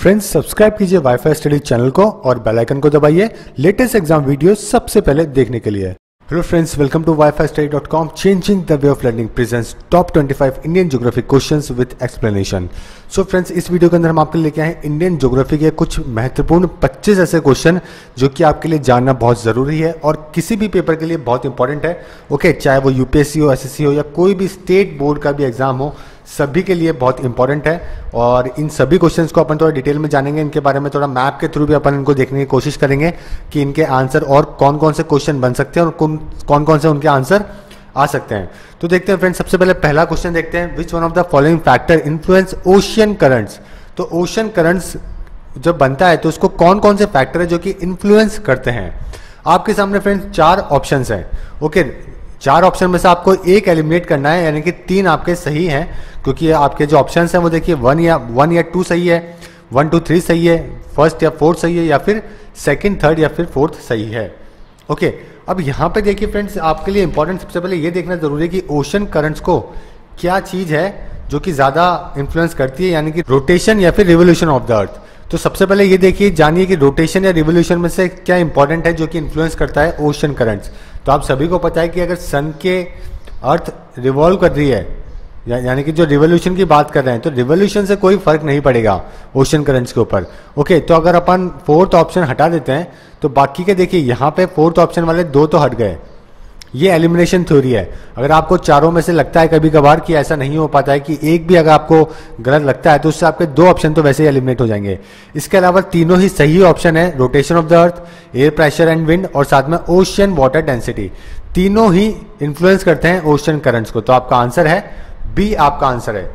Friends subscribe कीजिए wifi study channel को और बेल आइकन को दबाइए लेटेस्ट एग्जाम वीडियो सबसे पहले देखने के लिए। Hello friends, welcome to wifistudy.com। Changing the way of learning presents top 25 Indian geography questions with explanation. So friends, इस वीडियो के अंदर हम आपके लिए लेके आए हैं इंडियन ज्योग्राफी के कुछ महत्वपूर्ण 25 ऐसे क्वेश्चन जो कि आपके लिए जानना बहुत ज़रूरी है और किसी भी पेपर के लिए बहुत इंपॉर्टेंट है। ओके, चाहे वो यूपीएससी हो, एसएससी हो या कोई भी स्टेट बोर्ड का भी एग्जाम हो, सभी के लिए बहुत इंपॉर्टेंट है। और इन सभी क्वेश्चंस को अपन थोड़ा डिटेल में जानेंगे, इनके बारे में थोड़ा मैप के थ्रू भी अपन इनको देखने की कोशिश करेंगे कि इनके आंसर और कौन कौन से क्वेश्चन बन सकते हैं और कौन कौन से उनके आंसर आ सकते हैं। तो देखते हैं फ्रेंड्स, सबसे पहले पहला क्वेश्चन देखते हैं। विच one of the following factor influence ocean currents. तो ओशियन करंट्स जब बनता है तो उसको कौन कौन से फैक्टर है जो कि इन्फ्लुएंस करते हैं। आपके सामने फ्रेंड्स 4 ऑप्शन हैं। ओके, 4 ऑप्शन में से आपको एक एलिमिनेट करना है, यानी कि 3 आपके सही हैं, क्योंकि आपके जो ऑप्शंस हैं वो देखिए 1 या 2 सही है, 1 2 3 सही है, फर्स्ट या फोर्थ सही है, या फिर सेकंड, थर्ड या फिर फोर्थ सही है। ओके, अब यहाँ पे देखिए फ्रेंड्स, आपके लिए इंपॉर्टेंट सबसे पहले ये देखना जरूरी है कि ओशन करंट्स को क्या चीज़ है जो कि ज़्यादा इन्फ्लुएंस करती है, यानी कि रोटेशन या फिर रिवोल्यूशन ऑफ द अर्थ। तो सबसे पहले ये देखिए, जानिए कि रोटेशन या रिवोल्यूशन में से क्या इंपॉर्टेंट है जो कि इन्फ्लुएंस करता है ओशन करंट्स। तो आप सभी को पता है कि अगर सन के अर्थ रिवॉल्व कर रही है, यानी कि जो रिवोल्यूशन की बात कर रहे हैं, तो रिवोल्यूशन से कोई फर्क नहीं पड़ेगा ओशन करंट्स के ऊपर। ओके, तो अगर अपन फोर्थ ऑप्शन हटा देते हैं तो बाकी के देखिए यहाँ पे फोर्थ ऑप्शन वाले 2 तो हट गए। ये एलिमिनेशन थ्योरी है। अगर आपको चारों में से लगता है कभी कभार कि ऐसा नहीं हो पाता है, कि एक भी अगर आपको गलत लगता है, तो उससे आपके 2 ऑप्शन तो वैसे ही एलिमिनेट हो जाएंगे। इसके अलावा तीनों ही सही ऑप्शन है। Rotation of the earth, air pressure and wind और साथ में ओशियन वाटर डेंसिटी, तीनों ही इन्फ्लुएंस करते हैं ओशन करंट्स को। तो आपका आंसर है बी, आपका आंसर है।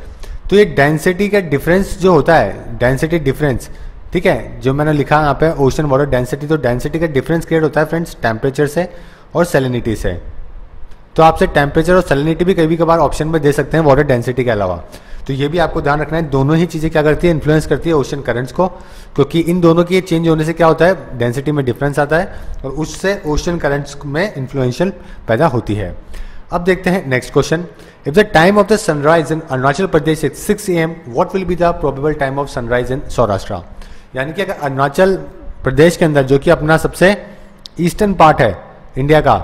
तो ये डेंसिटी का डिफरेंस जो होता है, डेंसिटी डिफरेंस, ठीक है, जो मैंने लिखा यहाँ पे ओशन वाटर डेंसिटी, तो डेंसिटी का डिफरेंस क्रिएट होता है फ्रेंड्स टेम्परेचर से और सैलिनिटी से। तो आपसे टेम्परेचर और सैलिनिटी भी कभी कभार ऑप्शन में दे सकते हैं वाटर डेंसिटी के अलावा। तो ये भी आपको ध्यान रखना है, दोनों ही चीज़ें क्या करती है, इन्फ्लुएंस करती है ओशन करंट्स को, क्योंकि इन दोनों की चेंज होने से क्या होता है, डेंसिटी में डिफरेंस आता है और उससे ओशन करंट्स में इन्फ्लुएंशियल पैदा होती है। अब देखते हैं next question. If the time of the sunrise in Arunachal Pradesh is 6 AM, what will be the probable time of sunrise in Saurashtra. यानी कि अगर अरुणाचल प्रदेश के अंदर, जो कि अपना सबसे ईस्टर्न पार्ट है इंडिया का,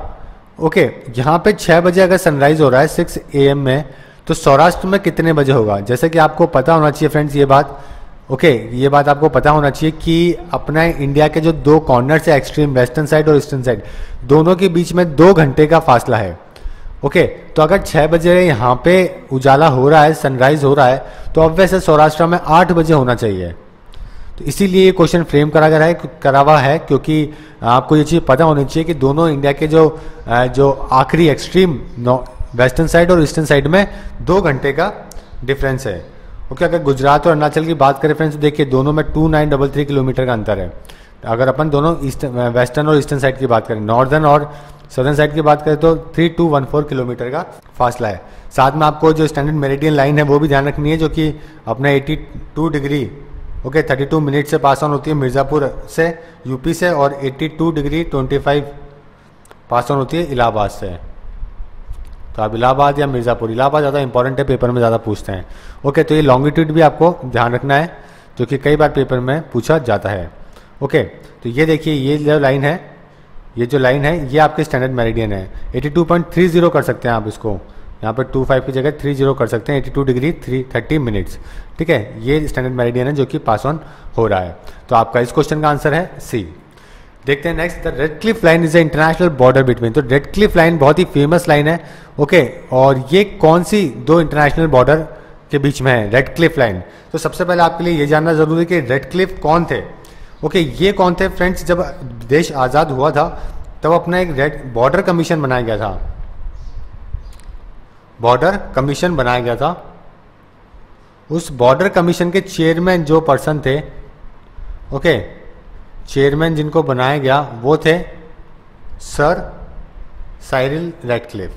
ओके, यहाँ पे 6 बजे अगर सनराइज हो रहा है 6 AM में, तो सौराष्ट्र में कितने बजे होगा। जैसे कि आपको पता होना चाहिए फ्रेंड्स ये बात, ओके, ये बात आपको पता होना चाहिए कि अपना इंडिया के जो 2 कॉर्नर्स है, एक्सट्रीम वेस्टर्न साइड और ईस्टर्न साइड, दोनों के बीच में 2 घंटे का फासला है। ओके, तो अगर 6 बजे यहाँ पे उजाला हो रहा है, सनराइज हो रहा है, तो अब वैसे सौराष्ट्र में 8 बजे होना चाहिए। तो इसीलिए ये क्वेश्चन फ्रेम करा हुआ है, क्योंकि आपको ये चीज़ पता होनी चाहिए कि दोनों इंडिया के जो आखिरी एक्सट्रीम वेस्टर्न साइड और ईस्टर्न साइड में 2 घंटे का डिफरेंस है। ओके, अगर गुजरात और अरुणाचल की बात करें फ्रेंड्स, तो देखिए दोनों में 2933 किलोमीटर का अंतर है। अगर अपन दोनों वेस्टर्न और ईस्टर्न साइड की बात करें, नॉर्दर्न और सदर्न साइड की बात करें, तो 3214 किलोमीटर का फासला है। साथ में आपको जो स्टैंडर्ड मेरिडियन लाइन है वो भी ध्यान रखनी है, जो कि अपना 82 डिग्री, ओके, 32 मिनट से पास ऑन होती है मिर्ज़ापुर से, यूपी से, और 82 डिग्री 25 पास ऑन होती है इलाहाबाद से। तो आप इलाहाबाद या मिर्ज़ापुर, इलाहाबाद ज़्यादा इंपॉर्टेंट है, पेपर में ज़्यादा पूछते हैं। ओके, तो ये लॉन्गिट्यूड भी आपको ध्यान रखना है, जो कि कई बार पेपर में पूछा जाता है। ओके, तो ये देखिए, ये जो लाइन है, ये आपके स्टैंडर्ड मेरिडियन है। 82.30 कर सकते हैं आप इसको, यहाँ पर 25 की जगह 30 कर सकते हैं, 82 डिग्री 30 मिनट्स, ठीक है। ये स्टैंडर्ड मेरिडियन है जो कि पास ऑन हो रहा है। तो आपका इस क्वेश्चन का आंसर है सी। देखते हैं next. The red Cliff line is the international border between. तो रेड क्लिफ लाइन बहुत ही फेमस लाइन है, ओके, और ये कौन सी 2 इंटरनेशनल बॉर्डर के बीच में है, रेड क्लिफ लाइन। तो सबसे पहले आपके लिए ये जानना जरूरी है कि रेड क्लिफ कौन थे। ओके, ये कौन थे फ्रेंड्स, जब देश आज़ाद हुआ था तब अपना एक रेड बॉर्डर कमीशन बनाया गया था, बॉर्डर कमीशन बनाया गया था। उस बॉर्डर कमीशन के चेयरमैन जो पर्सन थे, ओके, चेयरमैन जिनको बनाया गया वो थे सर साइरिल रैडक्लिफ।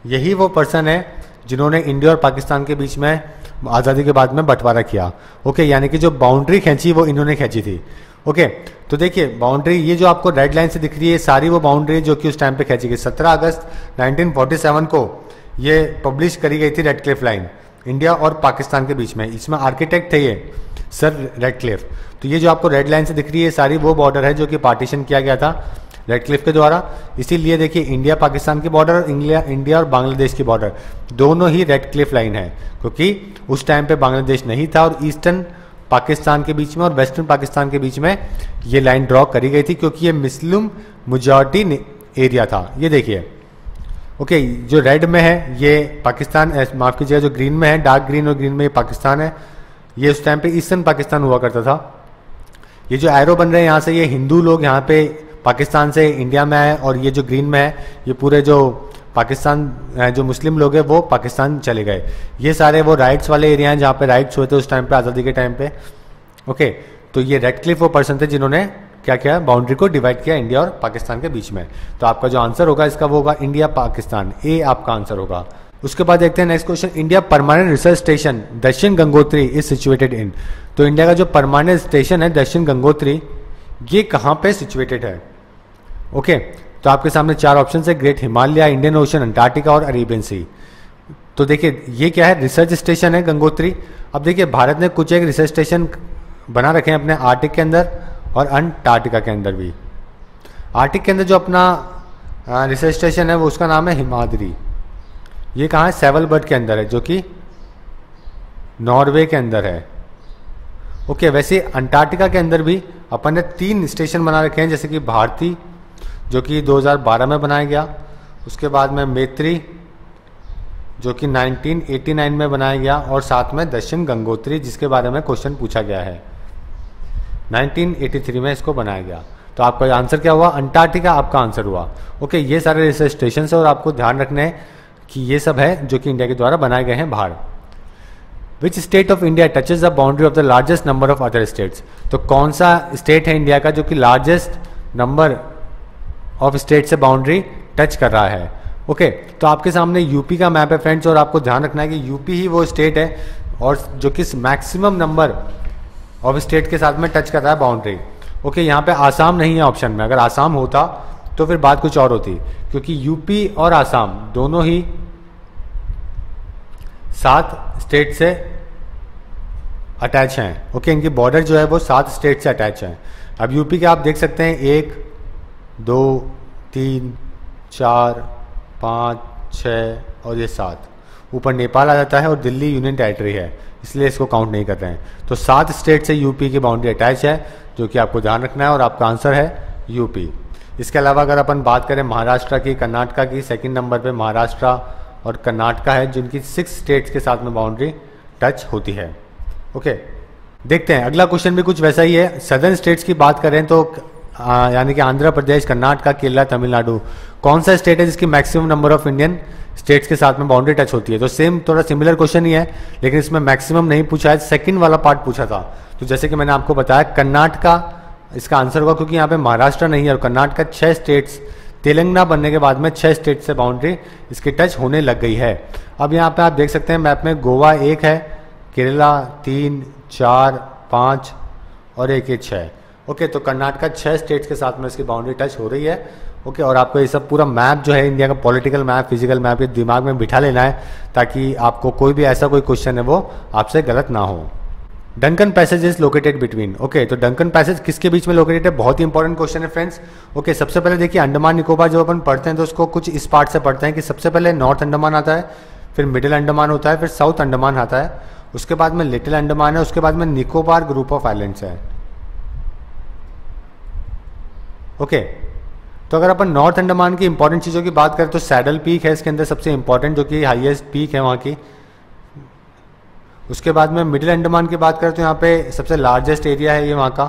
यही वो पर्सन है जिन्होंने इंडिया और पाकिस्तान के बीच में आज़ादी के बाद में बंटवारा किया। ओके, यानी कि जो बाउंड्री खींची वो इन्होंने खींची थी। ओके, तो देखिए बाउंड्री, ये जो आपको रेड लाइन से दिख रही है, सारी वो बाउंड्री जो कि उस टाइम पे खींची गई। 17 अगस्त 1947 को ये पब्लिश करी गई थी रेड क्लिफ लाइन, इंडिया और पाकिस्तान के बीच में। इसमें आर्किटेक्ट थे ये सर रेड क्लिफ। तो ये जो आपको रेड लाइन से दिख रही है सारी वो बॉर्डर है जो कि पार्टीशन किया गया था रेड क्लिफ के द्वारा। इसीलिए देखिए इंडिया पाकिस्तान की बॉर्डर और इंडिया और बांग्लादेश की बॉर्डर दोनों ही रेड क्लिफ लाइन है, क्योंकि उस टाइम पे बांग्लादेश नहीं था और ईस्टर्न पाकिस्तान के बीच में और वेस्टर्न पाकिस्तान के बीच में ये लाइन ड्रॉ करी गई थी, क्योंकि ये मुस्लिम मेजॉरिटी एरिया था। ये देखिए ओके, जो रेड में है ये पाकिस्तान, माफ कीजिएगा जो ग्रीन में है, डार्क ग्रीन और ग्रीन में ये पाकिस्तान है। ये उस टाइम पे ईस्टर्न पाकिस्तान हुआ करता था। ये जो एरो बन रहे हैं यहाँ से, ये हिंदू लोग यहाँ पे पाकिस्तान से इंडिया में आए, और ये जो ग्रीन में है ये पूरे जो पाकिस्तान जो मुस्लिम लोग हैं वो पाकिस्तान चले गए। ये सारे वो राइट्स वाले एरिया हैं जहाँ पे राइट्स हुए थे उस टाइम पे, आज़ादी के टाइम पे। ओके, तो ये रेड क्लिफ वो पर्सन थे जिन्होंने क्या किया, बाउंड्री को डिवाइड किया इंडिया और पाकिस्तान के बीच में। तो आपका जो आंसर होगा इसका वो होगा इंडिया पाकिस्तान, ए आपका आंसर होगा। उसके बाद देखते हैं next question, India permanent research station दक्षिण गंगोत्री इज सिचुएटेड इन। तो इंडिया का जो परमानेंट स्टेशन है दक्षिण गंगोत्री, ये कहाँ पे सिचुएटेड है? ओके, तो आपके सामने 4 ऑप्शन है, great Himalaya, Indian ocean, Antarctica और अरेबियन सी। तो देखिए ये क्या है, रिसर्च स्टेशन है गंगोत्री। अब देखिए भारत ने कुछ एक रिसर्च स्टेशन बना रखे हैं अपने आर्टिक के अंदर और अंटार्कटिका के अंदर भी। आर्टिक के अंदर जो अपना रिसर्च स्टेशन है वो उसका नाम है हिमाद्री। ये कहाँ है, सेवलबर्ड के अंदर है जो कि नॉर्वे के अंदर है। ओके, वैसे अंटार्कटिका के अंदर भी अपन ने 3 स्टेशन बना रखे हैं, जैसे कि भारती जो कि 2012 में बनाया गया, उसके बाद में मैत्री जो कि 1989 में बनाया गया, और साथ में दक्षिण गंगोत्री जिसके बारे में क्वेश्चन पूछा गया है 1983 में इसको बनाया गया। तो आपका आंसर क्या हुआ, अंटार्कटिका आपका आंसर हुआ। ओके, ये सारे रिसर्च स्टेशन है और आपको ध्यान रखना है कि ये सब है जो कि इंडिया के द्वारा बनाए गए हैं बाहर। Which state of India touches the boundary of the largest number of other states. तो कौन सा स्टेट है इंडिया का जो कि लार्जेस्ट नंबर ऑफ स्टेट से बाउंड्री टच कर रहा है? ओके, तो आपके सामने यूपी का मैप है फ्रेंड्स, और आपको ध्यान रखना है कि यूपी ही वो स्टेट है और जो कि मैक्सिमम नंबर ऑफ स्टेट के साथ में टच कर रहा है बाउंड्री। ओके, यहाँ पे आसाम नहीं है ऑप्शन में, अगर आसाम होता तो फिर बात कुछ और होती, क्योंकि यूपी और आसाम दोनों ही 7 स्टेट से अटैच हैं। ओके, इनकी बॉर्डर जो है वो 7 स्टेट से अटैच है। अब यूपी के आप देख सकते हैं 1 2 3 4 5 6 और ये 7, ऊपर नेपाल आ जाता है और दिल्ली यूनियन टेरिटरी है, इसलिए इसको काउंट नहीं कर रहे हैं। तो 7 स्टेट से यूपी की बाउंड्री अटैच है, जो कि आपको ध्यान रखना है, और आपका आंसर है यूपी। इसके अलावा अगर अपन बात करें महाराष्ट्र की, कर्नाटका की, सेकंड नंबर पे महाराष्ट्र और कर्नाटका है, जिनकी 6 स्टेट्स के साथ में बाउंड्री टच होती है। ओके, देखते हैं अगला क्वेश्चन भी कुछ वैसा ही है। सदर्न स्टेट्स की बात करें तो यानी कि आंध्र प्रदेश, कर्नाटका, केरला, तमिलनाडु, कौन सा स्टेट है जिसकी maximum number of Indian states के साथ में बाउंड्री टच होती है? तो सेम थोड़ा सिमिलर क्वेश्चन ही है, लेकिन इसमें मैक्सिमम नहीं पूछा है, सेकंड वाला पार्ट पूछा था। तो जैसे कि मैंने आपको बताया कर्नाटका इसका आंसर होगा, क्योंकि यहाँ पे महाराष्ट्र नहीं है और कर्नाटका 6 स्टेट्स, तेलंगाना बनने के बाद में 6 स्टेट से बाउंड्री इसकी टच होने लग गई है। अब यहाँ पे आप देख सकते हैं मैप में गोवा 1 है, केरला 3 4 5 और एक ये 6। ओके, तो कर्नाटका 6 स्टेट्स के साथ में इसकी बाउंड्री टच हो रही है। ओके, और आपको ये सब पूरा मैप जो है इंडिया का पॉलिटिकल मैप, फिजिकल मैप, ये दिमाग में बिठा लेना है, ताकि आपको कोई भी ऐसा कोई क्वेश्चन है वो आपसे गलत ना हो। Duncan passage is located between. Okay, तो डंकन पैसेज किसके बीच में लोकेटेड है? बहुत ही इंपॉर्टेंट क्वेश्चन है फ्रेंड्स। ओके, सबसे पहले देखिए अंडमान निकोबार जो अपन पढ़ते हैं तो उसको कुछ इस पार्ट से पढ़ते हैं कि सबसे पहले नॉर्थ अंडमान आता है, फिर मिडिल अंडमान होता है, फिर साउथ अंडमान आता है, उसके बाद में लिटिल अंडमान है, उसके बाद में निकोबार ग्रुप ऑफ आइलैंड्स है। ओके, तो अगर अपन नॉर्थ अंडमान की इंपॉर्टेंट चीज़ों की बात करें तो सैडल पीक है इसके अंदर सबसे इंपॉर्टेंट, जो कि हाईएस्ट पीक है वहाँ की। उसके बाद में मिडिल अंडमान की बात करें तो यहाँ पे सबसे लार्जेस्ट एरिया है ये वहाँ का।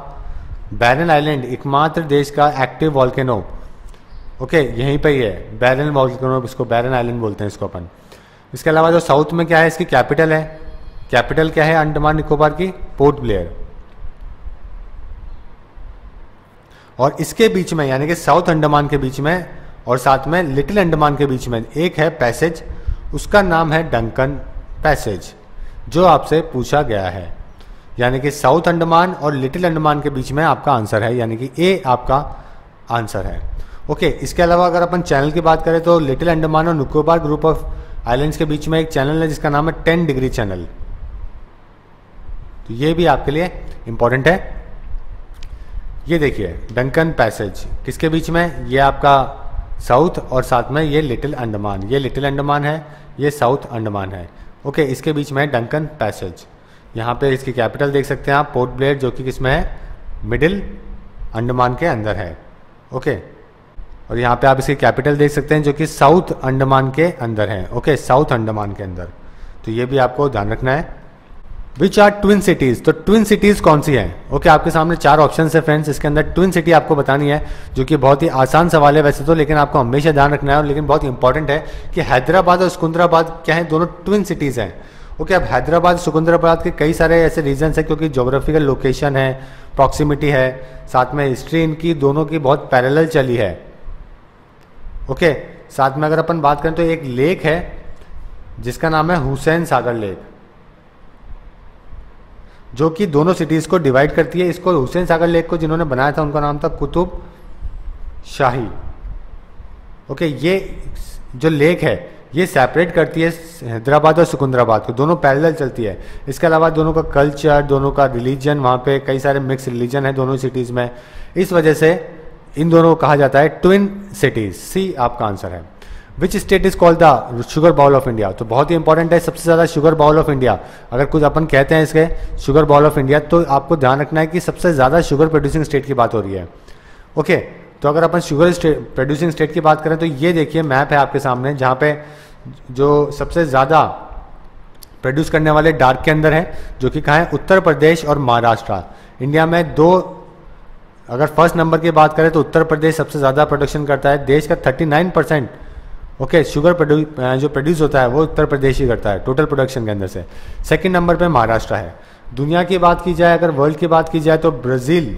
बैरन आइलैंड एकमात्र देश का एक्टिव वॉल्केनो, ओके, यहीं पे ही है बैरन वॉल्केनो, इसको बैरन आइलैंड बोलते हैं इसको अपन। इसके अलावा जो साउथ में क्या है, इसकी कैपिटल है, कैपिटल क्या है अंडमान निकोबार की? Port Blair. और इसके बीच में यानी कि साउथ अंडमान के बीच में और साथ में लिटिल अंडमान के बीच में एक है पैसेज, उसका नाम है डंकन पैसेज, जो आपसे पूछा गया है। यानी कि साउथ अंडमान और लिटिल अंडमान के बीच में आपका आंसर है, यानी कि ए आपका आंसर है। ओके, इसके अलावा अगर अपन चैनल की बात करें तो लिटिल अंडमान और निकोबार ग्रुप ऑफ आइलैंड्स के बीच में एक चैनल है जिसका नाम है 10 डिग्री चैनल। तो ये भी आपके लिए इंपॉर्टेंट है। ये देखिए डंकन पैसेज किसके बीच में, ये आपका साउथ और साथ में ये लिटिल अंडमान, ये लिटिल अंडमान है, ये साउथ अंडमान है। ओके, इसके बीच में है डंकन पैसेज। यहाँ पे इसकी कैपिटल देख सकते हैं आप, पोर्ट ब्लेयर, जो कि किसमें है, मिडिल अंडमान के अंदर है। ओके, और यहाँ पे आप इसकी कैपिटल देख सकते हैं जो कि साउथ अंडमान के अंदर है। ओके, साउथ अंडमान के अंदर, तो ये भी आपको ध्यान रखना है। विच आर ट्विन सिटीज, तो ट्विन सिटीज कौन सी हैं? ओके, आपके सामने 4 ऑप्शन है फ्रेंड्स, इसके अंदर ट्विन सिटी आपको बतानी है, जो कि बहुत ही आसान सवाल है वैसे तो, लेकिन आपको हमेशा ध्यान रखना है, लेकिन बहुत इंपॉर्टेंट है कि हैदराबाद और सिकंदराबाद क्या है, दोनों ट्विन सिटीज हैं। ओके, अब हैदराबाद सिकंदराबाद के कई सारे ऐसे रीजन्स हैं, क्योंकि जोग्राफिकल लोकेशन है, प्रॉक्सिमिटी है, साथ में हिस्ट्री इनकी दोनों की बहुत पैरेलल चली है। ओके, साथ में अगर अपन बात करें तो एक लेक है जिसका नाम है हुसैन सागर लेक, जो कि दोनों सिटीज को डिवाइड करती है। इसको हुसैन सागर लेक को जिन्होंने बनाया था उनका नाम था कुतुब शाही। ओके, ये जो लेक है ये सेपरेट करती है हैदराबाद और सिकंदराबाद को, दोनों पैरेलल चलती है। इसके अलावा दोनों का कल्चर, दोनों का रिलीजन, वहाँ पे कई सारे मिक्स रिलीजन है दोनों सिटीज़ में, इस वजह से इन दोनों को कहा जाता है ट्विन सिटीज़। सी आपका आंसर है। Which state is called the sugar bowl of India, तो बहुत ही इंपॉर्टेंट है, सबसे ज़्यादा शुगर बाउल ऑफ इंडिया। अगर कुछ अपन कहते हैं इसके शुगर बाउल ऑफ इंडिया, तो आपको ध्यान रखना है कि सबसे ज़्यादा शुगर प्रोड्यूसिंग स्टेट की बात हो रही है। ओके, तो अगर अपन शुगर प्रोड्यूसिंग स्टेट की बात करें तो ये देखिए मैप है आपके सामने, जहाँ पे जो सबसे ज़्यादा प्रोड्यूस करने वाले डार्क के अंदर है, जो कि कहाँ है, उत्तर प्रदेश और महाराष्ट्र। इंडिया में दो, अगर फर्स्ट नंबर की बात करें तो उत्तर प्रदेश सबसे ज़्यादा प्रोडक्शन करता है, देश का 39% ओके शुगर जो प्रोड्यूस होता है वो उत्तर प्रदेश ही करता है टोटल प्रोडक्शन के अंदर से। सेकंड नंबर पे महाराष्ट्र है। दुनिया की बात की जाए, अगर वर्ल्ड की बात की जाए तो ब्राज़ील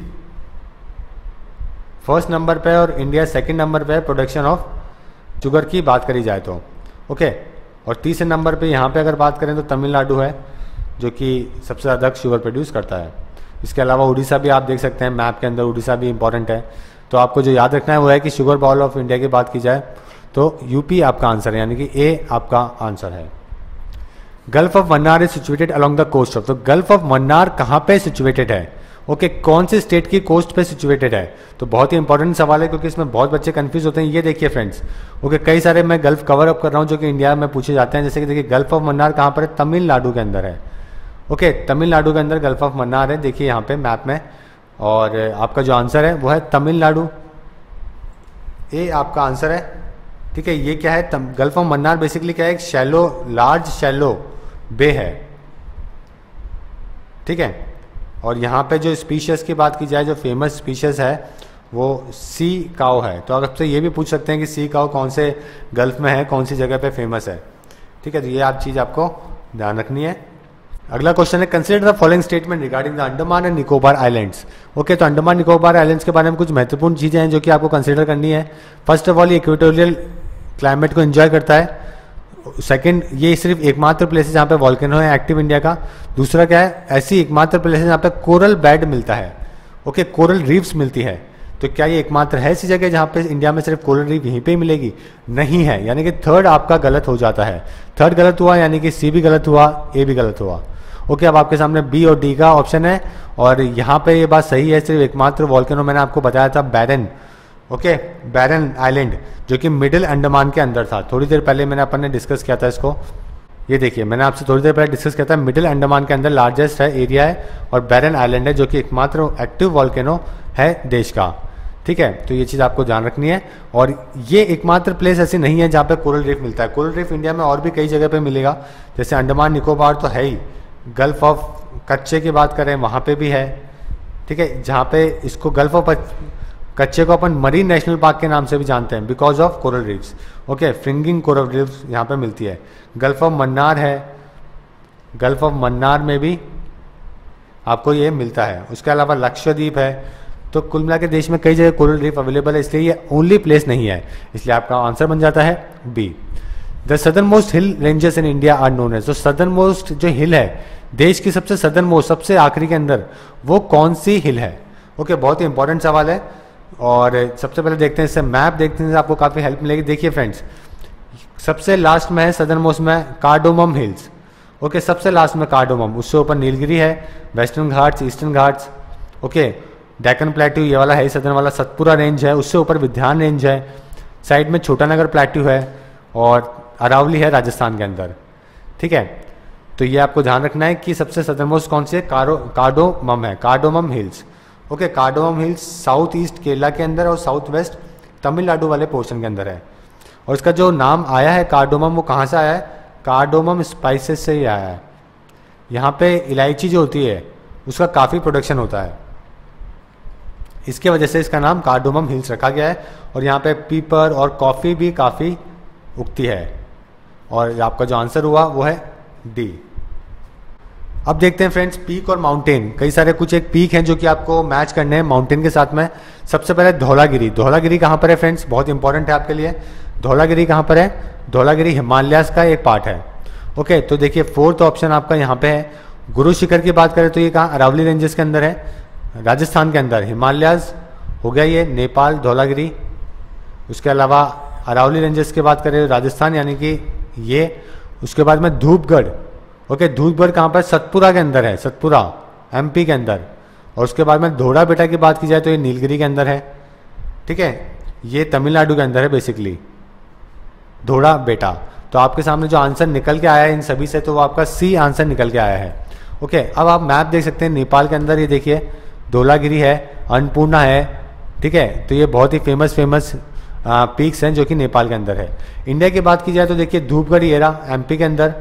फर्स्ट नंबर पे और इंडिया सेकंड नंबर पे प्रोडक्शन ऑफ शुगर की बात करी जाए तो। ओके, और तीसरे नंबर पे यहाँ पे अगर बात करें तो तमिलनाडु है, जो कि सबसे ज़्यादा शुगर प्रोड्यूस करता है। इसके अलावा उड़ीसा भी आप देख सकते हैं मैप के अंदर, उड़ीसा भी इंपॉर्टेंट है। तो आपको जो याद रखना है वो है कि शुगर बाउल ऑफ इंडिया की बात की जाए तो यूपी आपका आंसर है, यानी कि ए आपका आंसर है। Gulf of Mannar is situated along the coast of, तो गल्फ ऑफ मन्नार कहाँ पे सिचुएटेड है? ओके, कौन से स्टेट की कोस्ट पे सिचुएटेड है? तो बहुत ही इंपॉर्टेंट सवाल है, क्योंकि इसमें बहुत बच्चे कंफ्यूज होते हैं। ये देखिए फ्रेंड्स, ओके कई सारे मैं गल्फ कवर अप कर रहा हूँ जो कि इंडिया में पूछे जाते हैं। जैसे कि देखिए गल्फ ऑफ मन्नार कहाँ पर है? तमिलनाडु के अंदर है। ओके, तमिलनाडु के अंदर गल्फ ऑफ मन्नार है, देखिए यहाँ पे मैप में, और आपका जो आंसर है वो है तमिलनाडु। ए आपका आंसर है। ठीक है, ये क्या है? गल्फ ऑफ मन्नार बेसिकली क्या है? एक शैलो, लार्ज शैलो बे है। ठीक है, और यहाँ पे जो स्पीशीज की बात की जाए, जो फेमस स्पीशीज है वो सी काऊ है। तो आप आपसे ये भी पूछ सकते हैं कि सी काऊ कौन से गल्फ में है, कौन सी जगह पे फेमस है। ठीक है, तो ये आप चीज़ आपको ध्यान रखनी है। अगला क्वेश्चन है, consider the following statement regarding the Andaman and Nicobar islands. Okay, तो अंडमान निकोबार आइलैंड्स के बारे में कुछ महत्वपूर्ण चीज़ें हैं जो कि आपको कंसिडर करनी है। फर्स्ट ऑफ ऑल, ये इक्वेटोरियल क्लाइमेट को एंजॉय करता है। सेकंड, ये सिर्फ एकमात्र प्लेस है जहाँ पे वॉल्केनो है एक्टिव इंडिया का। दूसरा क्या है? ऐसी एकमात्र प्लेस है जहाँ पे कोरल बेड मिलता है। ओके, कोरल रीफ्स मिलती है। तो क्या ये एकमात्र है ऐसी जगह जहाँ पे इंडिया में सिर्फ कोरल रीफ यहीं पे ही मिलेगी? नहीं है, यानी कि थर्ड आपका गलत हो जाता है। थर्ड गलत हुआ, यानी कि सी भी गलत हुआ, ए भी गलत हुआ। ओके, अब आपके सामने बी और डी का ऑप्शन है, और यहाँ पे ये बात सही है, सिर्फ एकमात्र वॉल्केनो मैंने आपको बताया था बैरन। ओके, बैरन आइलैंड जो कि मिडिल अंडमान के अंदर था। थोड़ी देर पहले मैंने अपन ने डिस्कस किया था इसको। ये देखिए, मैंने आपसे थोड़ी देर पहले डिस्कस किया था, मिडिल अंडमान के अंदर लार्जेस्ट है एरिया है, और बैरन आइलैंड है जो कि एकमात्र एक्टिव वॉल्केनो है देश का। ठीक है, तो ये चीज़ आपको ध्यान रखनी है। और ये एकमात्र प्लेस ऐसी नहीं है जहाँ पे कोरल रीफ मिलता है। कोरल रीफ इंडिया में और भी कई जगह पे मिलेगा, जैसे अंडमान निकोबार तो है ही, गल्फ ऑफ कच्चे की बात करें वहाँ पे भी है। ठीक है, जहाँ पे इसको गल्फ ऑफ कच्चे को अपन मरीन नेशनल पार्क के नाम से भी जानते हैं, because of coral reefs. Okay, fringing coral reefs यहाँ पे मिलती है। गल्फ ऑफ मन्नार है, गल्फ ऑफ मन्नार में भी आपको ये मिलता है। उसके अलावा लक्षद्वीप है। तो कुल मिला के देश में कई जगह कोरल रीफ अवेलेबल है, इसलिए ये ओनली प्लेस नहीं है, इसलिए आपका आंसर बन जाता है B. The southern most hill ranges in India are known as, तो सदर्न मोस्ट जो हिल है देश की सबसे सदर्न मोस्ट, सबसे आखिरी के अंदर, वो कौन सी हिल है? ओके, बहुत ही इंपॉर्टेंट सवाल है। और सबसे पहले देखते हैं, इससे मैप देखते हैं, आपको काफ़ी हेल्प मिलेगी। देखिए फ्रेंड्स, सबसे लास्ट में है सदर्न मोस्ट में कार्डोमम हिल्स। ओके, सबसे लास्ट में कार्डोमम, उससे ऊपर नीलगिरी है, western Ghats, eastern Ghats, okay, Deccan plateau ये वाला है, सदर्न वाला सतपुरा रेंज है, उससे ऊपर विध्यान रेंज है, साइड में छोटानगर प्लेट्यू है और अरावली है राजस्थान के अंदर। ठीक है, तो ये आपको ध्यान रखना है कि सबसे सदर्नमोस्ट कौन सी है, कार्डोमम है, cardamom hills. Okay, cardamom hills south east Kerala के अंदर और साउथ वेस्ट तमिलनाडु वाले पोर्शन के अंदर है। और इसका जो नाम आया है कार्डोमम, वो कहाँ से आया है, कार्डोमम स्पाइसेस से ही आया है। यहाँ पे इलायची जो होती है उसका काफ़ी प्रोडक्शन होता है, इसके वजह से इसका नाम कार्डोमम हिल्स रखा गया है। और यहाँ पे पीपर और कॉफ़ी भी काफ़ी उगती है। और आपका जो आंसर हुआ वो है डी। अब देखते हैं फ्रेंड्स पीक और माउंटेन, कई सारे कुछ एक पीक हैं जो कि आपको मैच करने हैं माउंटेन के साथ में। सबसे पहले धौलागिरी, धौलागिरी कहाँ पर है फ्रेंड्स, बहुत इंपॉर्टेंट है आपके लिए। धौलागिरी कहाँ पर है, धौलागिरी हिमालयास का एक पार्ट है। ओके, तो देखिए फोर्थ ऑप्शन आपका यहाँ पे है। गुरु शिखर की बात करें तो ये कहाँ, अरावली रेंजेस के अंदर है, राजस्थान के अंदर। हिमालयास हो गया ये नेपाल धौलागिरी। उसके अलावा अरावली रेंजेस की बात करें राजस्थान यानी कि ये। उसके बाद में धूपगढ़, ओके, धूपगढ़ कहाँ पर, सतपुरा के अंदर है, सतपुरा एमपी के अंदर। और उसके बाद में धोड़ा बेटा की बात की जाए तो ये नीलगिरी के अंदर है। ठीक है, ये तमिलनाडु के अंदर है बेसिकली, धोड़ा बेटा। तो आपके सामने जो आंसर निकल के आया है इन सभी से, तो वो आपका सी आंसर निकल के आया है। ओके, अब आप मैप देख सकते हैं नेपाल के अंदर, ये देखिए धौलागिरी है, अन्नपूर्णा है। ठीक है, तो ये बहुत ही फेमस पीक्स हैं जो कि नेपाल के अंदर है। इंडिया की बात की जाए तो देखिए धूपगढ़ ये रहा एमपी के अंदर।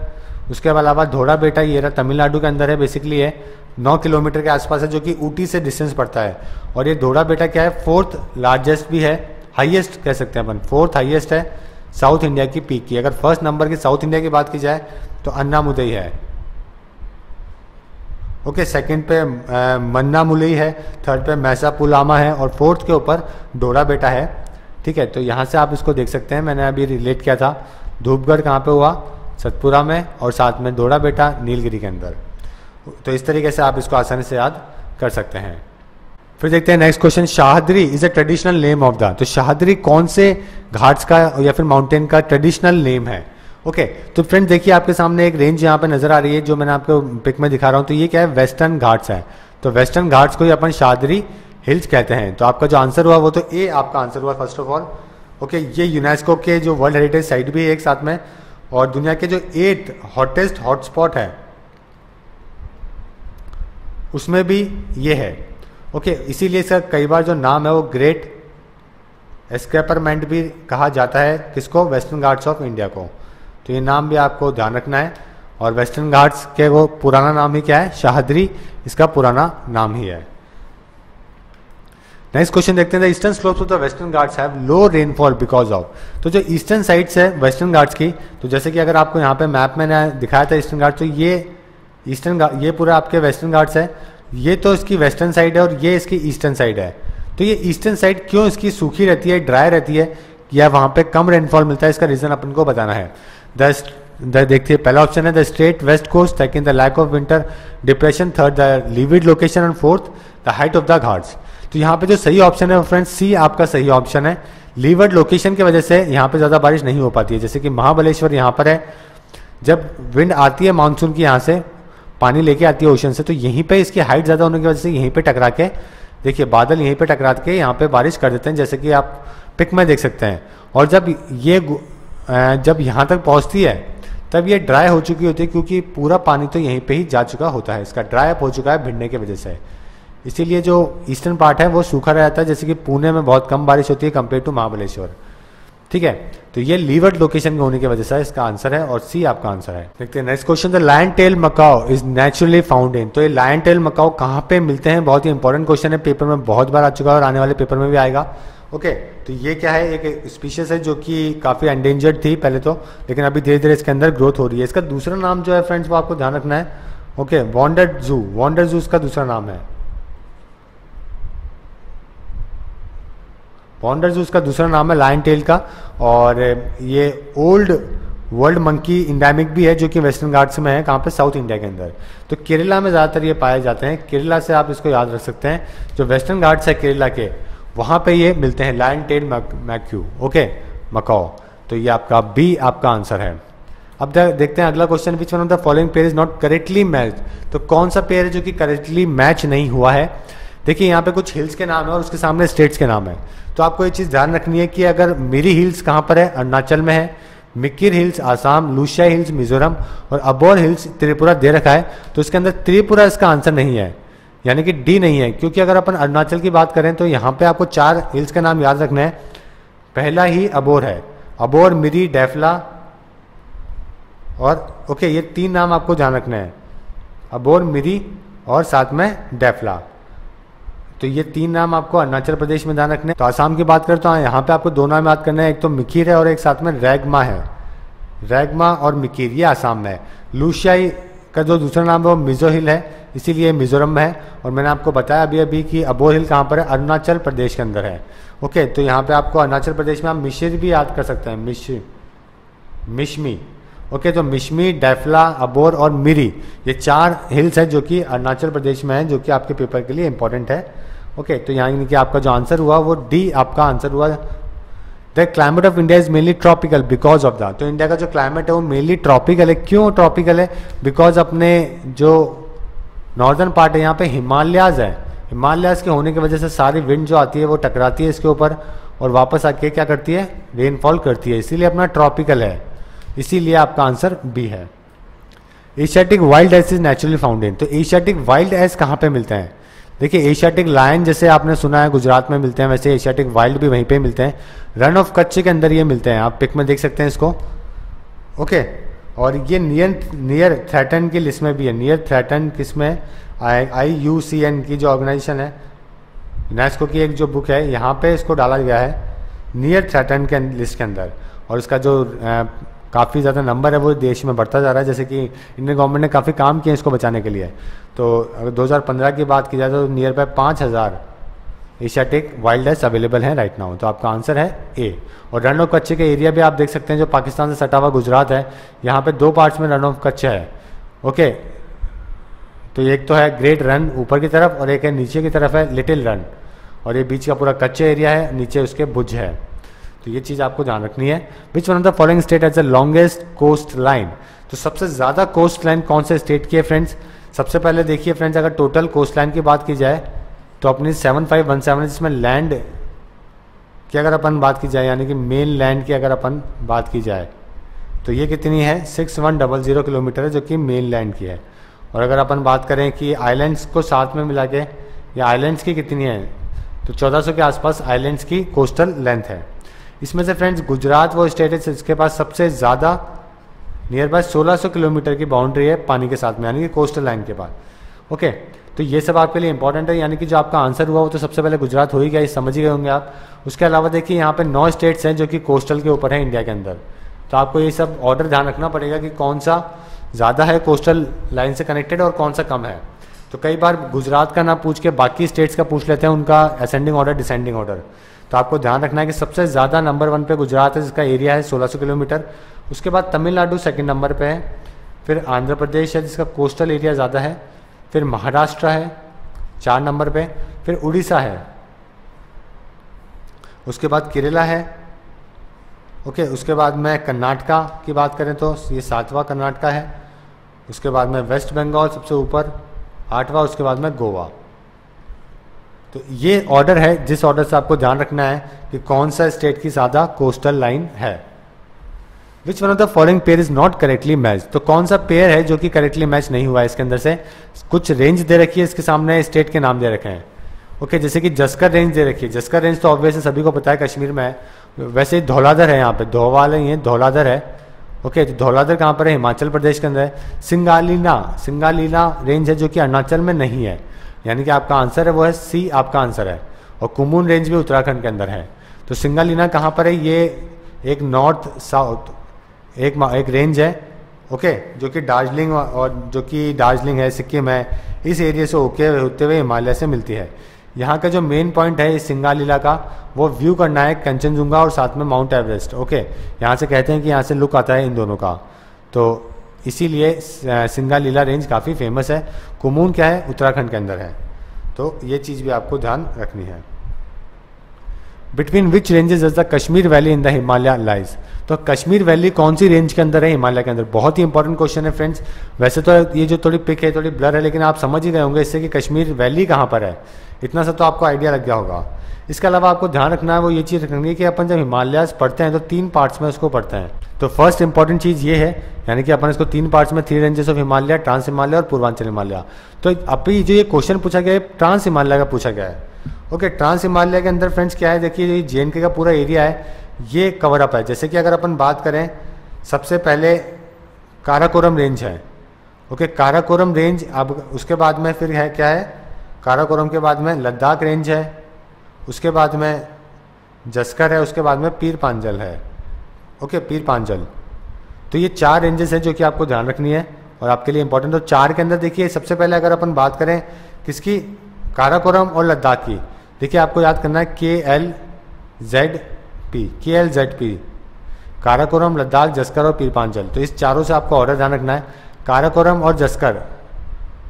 उसके अलावा धोड़ा बेटा ये रहा तमिलनाडु के अंदर है, बेसिकली है 9 किलोमीटर के आसपास है, जो कि ऊटी से डिस्टेंस पड़ता है। और ये धोड़ा बेटा क्या है, फोर्थ लार्जेस्ट भी है, हाईएस्ट कह सकते हैं अपन, फोर्थ हाईएस्ट है साउथ इंडिया की पीक की। अगर फर्स्ट नंबर की साउथ इंडिया की बात की जाए तो अन्नामुदई है। ओके, सेकंड पे मन्नामुलई है, थर्ड पे मैसापुलामा है और फोर्थ के ऊपर डोरा बेटा है। ठीक है, तो यहाँ से आप इसको देख सकते हैं, मैंने अभी रिलेट किया था। धूपगढ़ कहाँ पे हुआ, सतपुरा में, और साथ में डोरा बेटा नीलगिरी के अंदर। तो इस तरीके से आप इसको आसानी से याद कर सकते हैं। फिर देखते हैं next question, Shahdari is a traditional name of the. तो शाहदरी कौन से घाट्स का या फिर माउंटेन का ट्रेडिशनल नेम है। ओके, तो फ्रेंड देखिए आपके सामने एक रेंज यहाँ पे नजर आ रही है जो मैंने आपको पिक में दिखा रहा हूँ। तो ये क्या है, वेस्टर्न घाट्स है। तो वेस्टर्न घाट्स को ही अपन शाहदरी हिल्स कहते हैं। तो आपका जो आंसर हुआ वो तो ए आपका आंसर हुआ फर्स्ट ऑफ ऑल। ओके, ये यूनेस्को के जो वर्ल्ड हेरिटेज साइट भी है एक साथ में, और दुनिया के जो 8 हॉटेस्ट हॉटस्पॉट है उसमें भी ये है। ओके, इसीलिए इसका कई बार जो नाम है वो ग्रेट एस्केपरमेंट भी कहा जाता है, किसको, वेस्टर्न घाट्स ऑफ इंडिया को। तो ये नाम भी आपको ध्यान रखना है। और वेस्टर्न घाट्स के वो पुराना नाम ही क्या है, शाहदरी, इसका पुराना नाम ही है। नेक्स्ट क्वेश्चन देखते हैं, eastern slopes of the western Ghats have low rainfall because of. तो जो ईस्टर्न साइड्स है वेस्टर्न घाट्स की, तो जैसे कि अगर आपको यहाँ पे मैप में दिखाया था ईस्टर्न घाट, तो ये ईस्टर्न, ये पूरा आपके वेस्टर्न घाट्स है। ये तो इसकी वेस्टर्न साइड है और ये इसकी ईस्टर्न साइड है। तो ये ईस्टर्न साइड क्यों इसकी सूखी रहती है, ड्राई रहती है, या वहाँ पे कम रेनफॉल मिलता है, इसका रीजन अपन को बताना है। देखिए पहला ऑप्शन है the straight west coast, second the lack of winter depression, third the leeward location and fourth the height of the Ghats. तो यहाँ पे जो सही ऑप्शन है फ्रेंड्स सी आपका सही ऑप्शन है। लीवर्ड लोकेशन की वजह से यहाँ पे ज़्यादा बारिश नहीं हो पाती है। जैसे कि महाबलेश्वर यहाँ पर है, जब विंड आती है मानसून की, यहाँ से पानी लेके आती है ओशन से, तो यहीं पे इसकी हाइट ज़्यादा होने की वजह से यहीं पे टकरा के, देखिए बादल यहीं पे टकरा के यहाँ पे बारिश कर देते हैं, जैसे कि आप पिक में देख सकते हैं। और जब यहाँ तक पहुँचती है तब ये ड्राई हो चुकी होती है, क्योंकि पूरा पानी तो यहीं पे ही जा चुका होता है, इसका ड्राई अप हो चुका है भिड़ने की वजह से। इसीलिए जो ईस्टर्न पार्ट है वो सूखा रहता है, जैसे कि पुणे में बहुत कम बारिश होती है कंपेयर टू महाबलेश्वर। ठीक है, तो ये लीवर्ड लोकेशन होने की वजह से इसका आंसर है और सी आपका आंसर है। देखते हैं next question, the lion tail macaque is naturally found in. तो ये लायन टेल मकाओ कहाँ पे मिलते हैं, बहुत ही इंपॉर्टेंट क्वेश्चन है, पेपर में बहुत बार आ चुका है और आने वाले पेपर में भी आएगा। ओके, तो ये क्या है, एक स्पीशीज है जो कि काफ़ी एंडेंजर्ड थी पहले तो, लेकिन अभी धीरे धीरे इसके अंदर ग्रोथ हो रही है। इसका दूसरा नाम जो है फ्रेंड्स वो आपको ध्यान रखना है। ओके, वॉन्डर जू, वॉन्डर जू इसका दूसरा नाम है। वॉन्डर जू इसका दूसरा नाम है लायन टेल का। और ये ओल्ड वर्ल्ड मंकी इंडेमिक भी है जो कि वेस्टर्न घाट्स में है, कहाँ पे, साउथ इंडिया के अंदर। तो केरला में ज़्यादातर ये पाए जाते हैं, केरला से आप इसको याद रख सकते हैं। जो वेस्टर्न घाट्स है केरला के, वहाँ पे ये मिलते हैं, lion tail macaque. Okay, macaque. तो ये आपका बी आपका आंसर है। अब देखते हैं अगला question, which one of the following pair is not correctly match. तो कौन सा पेयर है जो कि करेक्टली मैच नहीं हुआ है। देखिए यहाँ पे कुछ हिल्स के नाम है और उसके सामने स्टेट्स के नाम है। तो आपको ये चीज़ ध्यान रखनी है कि अगर मिरी हिल्स कहाँ पर है, अरुणाचल में है, Mikir hills Assam, Lucia hills Mizoram और अबोर हिल्स त्रिपुरा दे रखा है, तो इसके अंदर त्रिपुरा इसका आंसर नहीं है, यानी कि डी नहीं है। क्योंकि अगर अपन अरुणाचल की बात करें तो यहाँ पे आपको 4 हिल्स का नाम याद रखना है। पहला ही अबोर है, अबोर, मिरी, डेफला और ओके, ये 3 नाम आपको ध्यान रखना है, अबोर, मिरी और साथ में डेफला। तो ये 3 नाम आपको अरुणाचल प्रदेश में ध्यान रखने। तो आसाम की बात करें तो यहाँ पे आपको 2 नाम याद करना है, एक तो मिकिर है और एक साथ में रैगमा है। रैगमा और मिकिर ये आसाम में है। लुशियाई का जो दूसरा नाम है वो मिजो हिल है, इसीलिए मिजोरम में है। और मैंने आपको बताया अभी कि अबोर हिल कहाँ पर है, अरुणाचल प्रदेश के अंदर है। ओके, तो यहाँ पे आपको अरुणाचल प्रदेश में आप मिशिर भी याद कर सकते हैं, मिशमी। ओके, तो मिशमी, डेफला, अबोर और मिरी, ये 4 हिल्स है जो कि अरुणाचल प्रदेश में है, जो कि आपके पेपर के लिए इंपॉर्टेंट है। ओके, तो यानी कि आपका जो आंसर हुआ वो डी आपका आंसर हुआ। The climate of India is mainly tropical because of the. तो इंडिया का जो क्लाइमेट है वो मेनली ट्रॉपिकल है। क्यों ट्रॉपिकल है? बिकॉज अपने जो नॉर्दर्न पार्ट है यहाँ पे हिमालयाज है, हिमालयाज के होने की वजह से सारी विंड जो आती है वो टकराती है इसके ऊपर और वापस आके क्या करती है, रेनफॉल करती है, इसीलिए अपना ट्रॉपिकल है, इसीलिए आपका आंसर बी है। Asiatic wild ass is naturally found in. तो एशियाटिक वाइल्ड एस कहाँ पे मिलते हैं? देखिए, एशियाटिक लायन जैसे आपने सुना है गुजरात में मिलते हैं, वैसे एशियाटिक वाइल्ड भी वहीं पे मिलते हैं। रन ऑफ कच्छ के अंदर ये मिलते हैं, आप पिक में देख सकते हैं इसको। ओके, और ये नियर थ्रेटन की लिस्ट में भी है। नियर थ्रेटन किसमें? IUCN की जो ऑर्गेनाइजेशन है, यूनेस्को की एक जो बुक है, यहाँ पे इसको डाला गया है नियर थ्रेटन के लिस्ट के अंदर। और इसका जो काफ़ी ज़्यादा नंबर है वो देश में बढ़ता जा रहा है, जैसे कि इंडियन गवर्नमेंट ने काफ़ी काम किए इसको बचाने के लिए। तो अगर 2015 की बात की जाए तो near by 5000 Asiatic wild ass available हैं राइट नाउ। तो आपका आंसर है ए। और रन ऑफ कच्छ के एरिया भी आप देख सकते हैं, जो पाकिस्तान से सटा हुआ गुजरात है, यहाँ पे 2 पार्ट्स में रन ऑफ कच्छ है। ओके, तो एक तो है ग्रेट रन ऊपर की तरफ और एक है नीचे की तरफ है लिटिल रन, और ये बीच का पूरा कच्चे एरिया है, नीचे उसके भुज है। तो ये चीज़ आपको ध्यान रखनी है। Which one of the following state has the longest coast line. तो सबसे ज़्यादा कोस्ट लाइन कौन से स्टेट की है फ्रेंड्स? सबसे पहले देखिए फ्रेंड्स, अगर टोटल कोस्ट लाइन की बात की जाए तो अपनी 7517 है, जिसमें लैंड की अगर अपन बात की जाए, यानी कि मेन लैंड की अगर अपन बात की जाए तो ये कितनी है? 6100 किलोमीटर है, जो कि मेन लैंड की है। और अगर अपन बात करें कि आइलैंड्स को साथ में मिला के या आइलैंड्स की कितनी है, तो 1400 के आसपास आइलैंड्स की कोस्टल लेंथ है। इसमें से फ्रेंड्स गुजरात वो स्टेट है जिसके पास सबसे ज़्यादा नियर बाय 1600 किलोमीटर की बाउंड्री है पानी के साथ में, यानी कि कोस्टल लाइन के पास। ओके, तो ये सब आपके लिए इंपॉर्टेंट है, यानी कि जो आपका आंसर हुआ वो तो सबसे पहले गुजरात हो ही गया, ये समझ ही गए होंगे आप। उसके अलावा देखिए यहाँ पे 9 स्टेट्स हैं जो कि कोस्टल के ऊपर है इंडिया के अंदर। तो आपको ये सब ऑर्डर ध्यान रखना पड़ेगा कि कौन सा ज़्यादा है कोस्टल लाइन से कनेक्टेड और कौन सा कम है। तो कई बार गुजरात का ना पूछ के बाकी स्टेट्स का पूछ लेते हैं, उनका असेंडिंग ऑर्डर डिसेंडिंग ऑर्डर। तो आपको ध्यान रखना है कि सबसे ज़्यादा नंबर 1 पे गुजरात है, जिसका एरिया है 1600 किलोमीटर। उसके बाद तमिलनाडु सेकंड नंबर पे है, फिर आंध्र प्रदेश है जिसका कोस्टल एरिया ज़्यादा है, फिर महाराष्ट्र है 4 नंबर पे, फिर उड़ीसा है, उसके बाद केरला है। ओके, उसके बाद में कर्नाटका की बात करें तो ये 7वां कर्नाटका है। उसके बाद में वेस्ट बंगाल सबसे ऊपर 8वां, उसके बाद में गोवा। तो ये ऑर्डर है जिस ऑर्डर से आपको ध्यान रखना है कि कौन सा स्टेट की ज़्यादा कोस्टल लाइन है। Which one of the following pair is not correctly match. तो कौन सा पेयर है जो कि करेक्टली मैच नहीं हुआ है? इसके अंदर से कुछ रेंज दे रखी है, इसके सामने स्टेट के नाम दे रखे हैं। ओके, जैसे कि जस्कर रेंज दे रखी है। जस्कर रेंज तो ऑब्वियसली सभी को पता है कश्मीर में है। वैसे धौलाधर है, यहाँ पे धोवाल ही है, धौलाधर है। ओके, तो धौलाधर कहाँ पर है? हिमाचल प्रदेश के अंदर है। सिंगालीला रेंज है जो कि अरुणाचल में नहीं है, यानी कि आपका आंसर है वो है सी, आपका आंसर है। और कुमुन रेंज भी उत्तराखंड के अंदर है। तो सिंगालीला कहाँ पर है? ये एक नॉर्थ साउथ एक रेंज है। ओके, जो कि दार्जिलिंग और जो कि दार्जिलिंग है, सिक्किम है, इस एरिया से होते हुए हिमालय से मिलती है। यहाँ का जो मेन पॉइंट है इस सिंगालीला का, वो व्यू करना है कंचनजुंगा और साथ में माउंट एवरेस्ट। ओके, यहाँ से कहते हैं कि यहाँ से लुक आता है इन दोनों का, तो इसीलिए सिंगालीला रेंज काफ़ी फेमस है। कुमुन क्या है? उत्तराखंड के अंदर है। तो ये चीज़ भी आपको ध्यान रखनी है। Between which ranges is the Kashmir valley in the Himalaya lies. तो कश्मीर वैली कौन सी रेंज के अंदर है हिमालय के अंदर? बहुत ही इंपॉर्टेंट क्वेश्चन है फ्रेंड्स। वैसे तो ये जो थोड़ी पिक है थोड़ी ब्लर है, लेकिन आप समझ ही गए होंगे इससे कि कश्मीर वैली कहाँ पर है, इतना सा तो आपको आइडिया लग गया होगा। इसके अलावा आपको ध्यान रखना है वो ये चीज़ रखनी है कि अपन जब हिमालयाज पढ़ते हैं तो 3 पार्ट्स में उसको पढ़ते हैं। तो फर्स्ट इंपॉर्टेंट चीज़ ये है, यानी कि अपन इसको 3 पार्ट्स में 3 ranges of Himalaya, trans Himalaya और पूर्वांचल हिमालय। तो अभी जो ये क्वेश्चन पूछा गया है ट्रांस हिमालय का पूछा गया है। ओके, ट्रांस हिमालय के अंदर फ्रेंड्स क्या है, देखिए ये JNK का पूरा एरिया है, ये कवर अप है। जैसे कि अगर अपन बात करें सबसे पहले काराकोरम रेंज है। ओके, काराकोरम रेंज, अब उसके बाद में फिर है क्या है, काराकोरम के बाद में लद्दाख रेंज है, उसके बाद में जस्कर है, उसके बाद में पीर पांजल है। ओके, पीर पांजल। तो ये 4 रेंजेस हैं जो कि आपको ध्यान रखनी है और आपके लिए इंपॉर्टेंट। तो 4 के अंदर देखिए सबसे पहले अगर अपन बात करें किसकी, काराकोरम और लद्दाख की, देखिए आपको याद करना है KLZP, काराकोरम, लद्दाख, जस्कर और पीर पांजल। तो इस चारों से आपको ऑर्डर ध्यान रखना है, काराकोरम और जस्कर।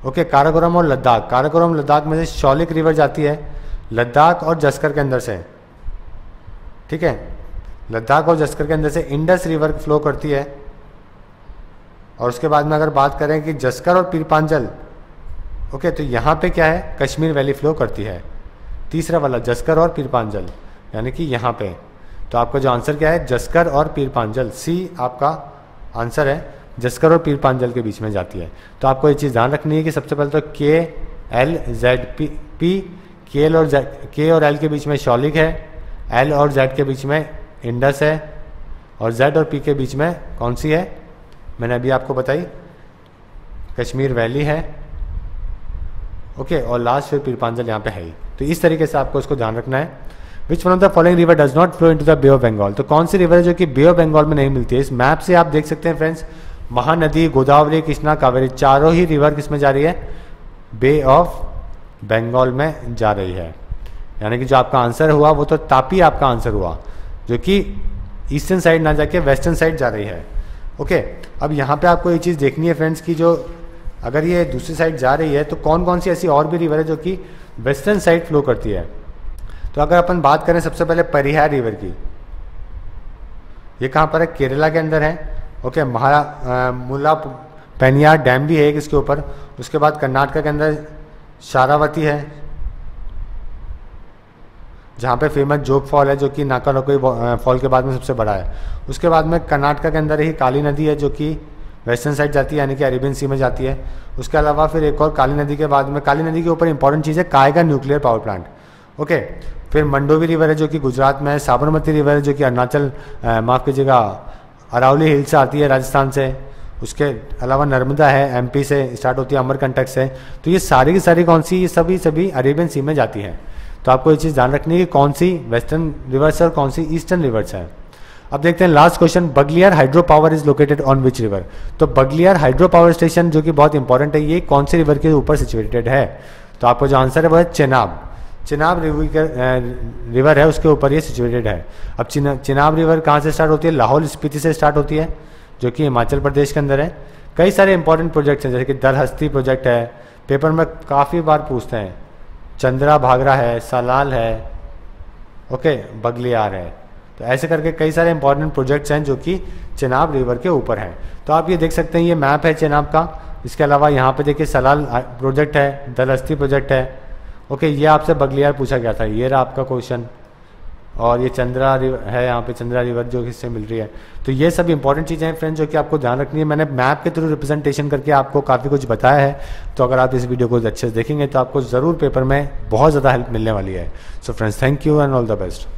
ओके, काराकोरम और लद्दाख, काराकोरम लद्दाख में से शौलिक रिवर जाती है लद्दाख और जस्कर के अंदर से, ठीक है, लद्दाख और जस्कर के अंदर से इंडस रिवर फ्लो करती है। और उसके बाद में अगर बात करें कि जस्कर और पीर पांजल, ओके, तो यहाँ पे क्या है, कश्मीर वैली फ्लो करती है। तीसरा वाला जस्कर और पीर पांजल, यानी कि यहाँ पे। तो आपका जो आंसर क्या है, जस्कर और पीर पांजल, सी आपका आंसर है, जस्कर और पीर पांजल के बीच में जाती है। तो आपको ये चीज़ ध्यान रखनी है कि सबसे पहले तो KLZP, K और L के बीच में शौलिक है, L और Z के बीच में इंडस है, और Z और P के बीच में कौन सी है, मैंने अभी आपको बताई, कश्मीर वैली है। ओके, और लास्ट फिर पीर पांजल यहाँ पे है ही। तो इस तरीके से आपको इसको ध्यान रखना है। Which one of the following river does not flow into the bay of Bengal. तो कौन सी रिवर है जो कि बे ऑफ बंगाल में नहीं मिलती है? इस मैप से आप देख सकते हैं फ्रेंड्स, महानदी, गोदावरी, कृष्णा, कावेरी, चारों ही रिवर किस में जा रही है, बे ऑफ बंगाल में जा रही है। यानी कि जो आपका आंसर हुआ वो तो तापी आपका आंसर हुआ, जो कि ईस्टर्न साइड ना जाके वेस्टर्न साइड जा रही है। ओके, अब यहाँ पे आपको ये चीज़ देखनी है फ्रेंड्स कि जो अगर ये दूसरी साइड जा रही है तो कौन कौन सी ऐसी और भी रिवर है जो कि वेस्टर्न साइड फ्लो करती है। तो अगर अपन बात करें सबसे पहले परिहार रिवर की, ये कहाँ पर है, केरला के अंदर है। ओके, मुला पेनियार डैम भी है एक इसके ऊपर। उसके बाद कर्नाटक के अंदर शारावती है, जहाँ पे फेमस जोग फॉल है जो कि नाकानोकोई फॉल के बाद में सबसे बड़ा है। उसके बाद में कर्नाटक के अंदर ही काली नदी है जो कि वेस्टर्न साइड जाती है, यानी कि अरेबियन सी में जाती है। उसके अलावा फिर एक और काली नदी के बाद में, काली नदी के ऊपर इंपॉर्टेंट चीज़ है Kaiga nuclear power plant. Okay, फिर मंडोवी रिवर है जो कि गुजरात में है, साबरमती रिवर है जो कि अरुणाचल, माफ़ कीजिएगा, अरावली हिल से आती है राजस्थान से। उसके अलावा नर्मदा है, MP से स्टार्ट होती है, अमरकंटक से। तो ये सारी की सारी कौन सी, ये सभी अरेबियन सी में जाती हैं। तो आपको ये चीज़ ध्यान रखनी है कि कौन सी वेस्टर्न रिवर्स है और कौन सी ईस्टर्न रिवर्स है। अब देखते हैं last question, Baglihar hydro power is located on which river. तो बगलियार हाइड्रो पावर स्टेशन जो कि बहुत इंपॉर्टेंट है, ये कौन सी रिवर के ऊपर सिचुएटेड है? तो आपको जो आंसर है वो है चेनाब। चेनाब रिवर है, उसके ऊपर ये सिचुएटेड है। अब चेनाब रिवर कहाँ से स्टार्ट होती है? लाहौल स्पीति से स्टार्ट होती है, जो कि हिमाचल प्रदेश के अंदर है। कई सारे इंपॉर्टेंट प्रोजेक्ट्स हैं, जैसे कि दरहस्ती प्रोजेक्ट है, पेपर में काफ़ी बार पूछते हैं। चंद्रा भागरा है, सलाल है, ओके, बगलियार है। तो ऐसे करके कई सारे इंपॉर्टेंट प्रोजेक्ट्स हैं जो कि चेनाब रिवर के ऊपर हैं। तो आप ये देख सकते हैं, ये मैप है चेनाब का। इसके अलावा यहाँ पे देखिए सलाल प्रोजेक्ट है, दरहस्ती प्रोजेक्ट है। ओके, ये आपसे बगलियार पूछा गया था, ये रहा आपका क्वेश्चन। और ये चंद्रा रिवर है, यहाँ पे चंद्रा रिवर जो इससे मिल रही है। तो ये सब इंपॉर्टेंट चीज़ें हैं फ्रेंड्स जो कि आपको ध्यान रखनी है। मैंने मैप के थ्रू रिप्रेजेंटेशन करके आपको काफ़ी कुछ बताया है। तो अगर आप इस वीडियो को अच्छे से देखेंगे तो आपको ज़रूर पेपर में बहुत ज़्यादा हेल्प मिलने वाली है। So friends, thank you and all the best.